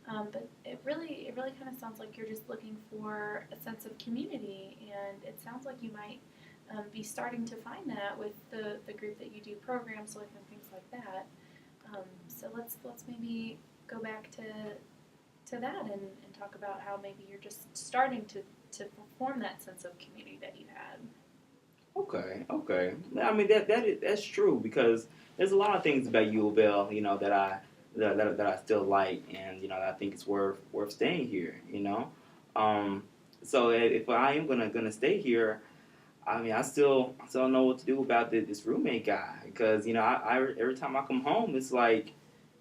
But it really kind of sounds like you're just looking for a sense of community, and it sounds like you might be starting to find that with the group that you do programs with and things like that. So let's maybe go back to that and talk about how maybe you're just starting to form that sense of community that you had. Okay. I mean that's true because there's a lot of things about U of L, that I still like, and I think it's worth staying here. Um, so if I am gonna stay here, I mean I still don't know what to do about this roommate guy because I every time I come home it's like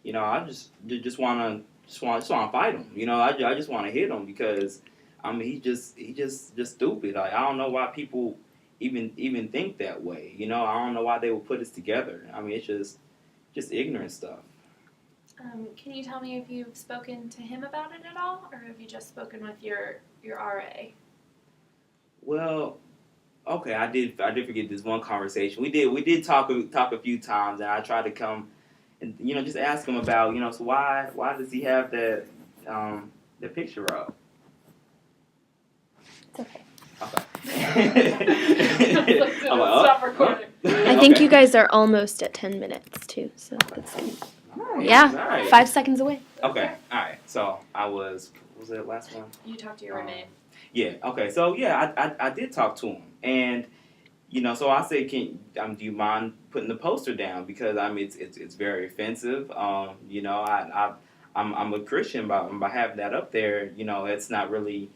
I just wanna fight him. I just wanna hit him because I mean he just stupid. Like, I don't know why people even think that way. I don't know why they would put us together. I mean it's just ignorant stuff. Can you tell me if you've spoken to him about it at all, or have you just spoken with your RA? Well, okay, I did forget this one conversation. We did talk a few times, and I tried to come and just ask him about so why does he have the picture up? It's okay. Okay. I'm like, Stop recording. I think Okay. you guys are almost at 10 minutes too, so that's good. Nice, Yeah, nice. 5 seconds away. Okay, all right. So I was. What was that last one? You talked to your roommate. Yeah. Okay. So yeah, I did talk to him, and so I said, do you mind putting the poster down because I mean it's very offensive. I'm a Christian, but by having that up there, it's not really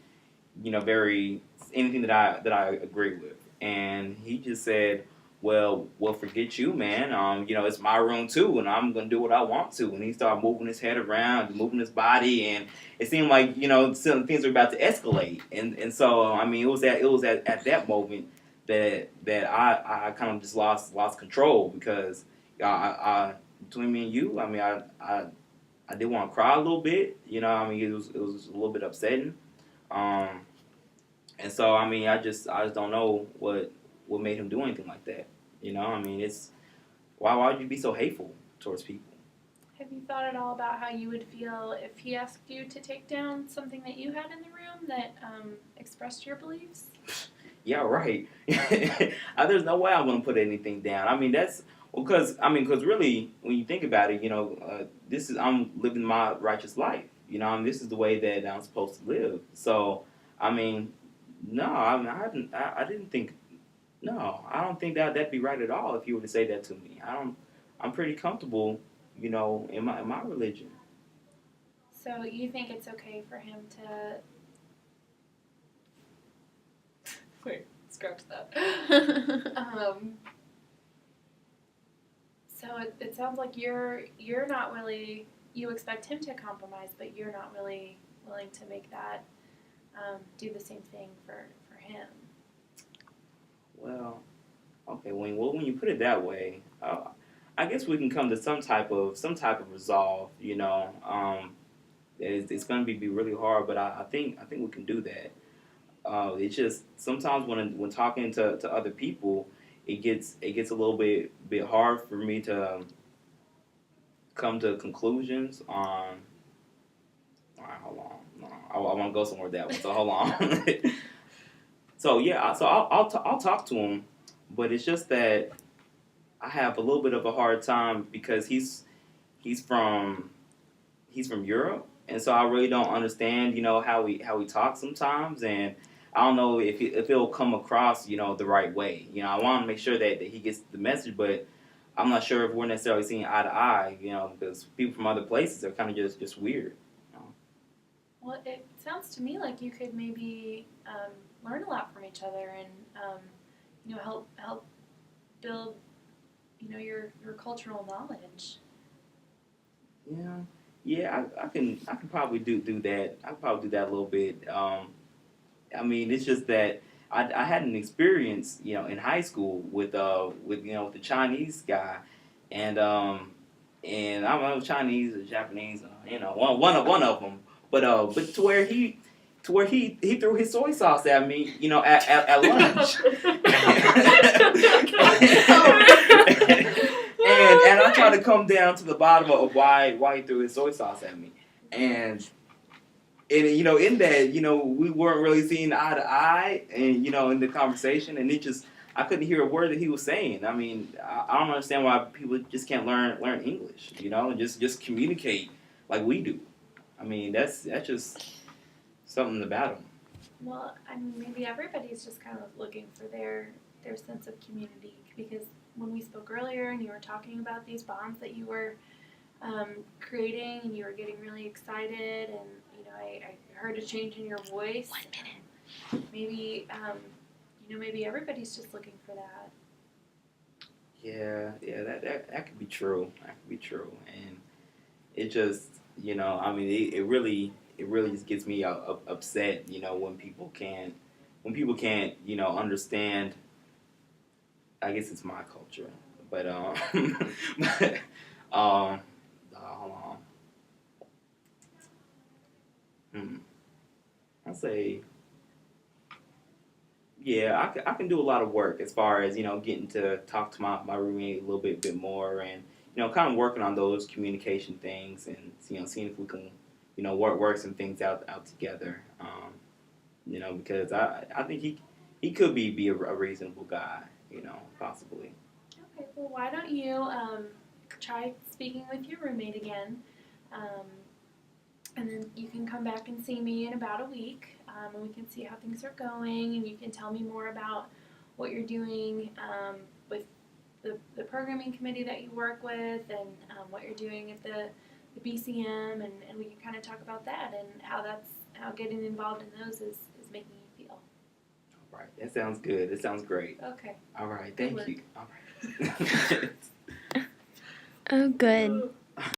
very anything that I agree with. And he just said, well, forget you, man. It's my room too, and I'm gonna do what I want to. And he started moving his head around, moving his body, and it seemed like some things were about to escalate. And so I mean, it was at that moment that I kind of just lost control because I between me and you, I mean, I did want to cry a little bit. I mean, it was a little bit upsetting. Um, and so I mean, I just don't know what made him do anything like that. I mean, it's why would you be so hateful towards people? Have you thought at all about how you would feel if he asked you to take down something that you had in the room that expressed your beliefs? Yeah, right. There's no way I'm gonna put anything down. I mean, that's because really, when you think about it, I'm living my righteous life. I mean, this is the way that I'm supposed to live. So, I mean, no, I mean, I didn't think. No, I don't think that'd be right at all if you were to say that to me. I don't. I'm pretty comfortable, in my religion. So you think it's okay for him to wait, scratch that. So it sounds like you're not really you expect him to compromise, but you're not really willing to make that do the same thing for him. Well, okay. When you put it that way, I guess we can come to some type of resolve. It's going to be really hard, but I think we can do that. It's just sometimes when talking to other people, it gets a little bit hard for me to come to conclusions on. All right, hold on. No, I want to go somewhere with that one. So hold on. So yeah, so I'll talk to him, but it's just that I have a little bit of a hard time because he's from Europe, and so I really don't understand, how he talks sometimes, and I don't know if it'll come across, the right way. I want to make sure that he gets the message, but I'm not sure if we're necessarily seeing eye to eye, because people from other places are kind of just weird. You know? Well, it sounds to me like you could maybe learn a lot from each other and help build your cultural knowledge. Yeah, yeah, I can probably do that. I can probably do that a little bit. I mean, it's just that I had an experience, in high school with the Chinese guy, and and I don't know Chinese or Japanese, one of them, but to where he threw his soy sauce at me, at lunch. And I tried to come down to the bottom of why he threw his soy sauce at me. and you know, in that, you know, we weren't really seeing eye to eye, and you know, in the conversation, and it just, I couldn't hear a word that he was saying. I mean, I don't understand why people just can't learn English, you know, and just communicate like we do. I mean, that's just something about him. Well, I mean, maybe everybody's just kind of looking for their sense of community, because when we spoke earlier and you were talking about these bonds that you were creating and you were getting really excited, and you know, I heard a change in your voice. 1 minute. Maybe you know, maybe everybody's just looking for that. Yeah, that could be true. That could be true, and it just, you know, I mean, it really just gets me upset, you know, when people can't you know, understand. I guess it's my culture, but but, hold on. I say, yeah, I can do a lot of work as far as, you know, getting to talk to my roommate a little bit more, and you know, kind of working on those communication things, and you know, seeing if we can, you know, work some things out together. You know, because I think he could be a reasonable guy, you know, possibly. Okay, well, why don't you try speaking with your roommate again, and then you can come back and see me in about a week, and we can see how things are going, and you can tell me more about what you're doing with the programming committee that you work with, and what you're doing at the BCM, and we can kind of talk about that and how getting involved in those is making you feel. All right, that sounds good. It sounds great. Okay. All right, Good thank work. you. All right. Oh, good.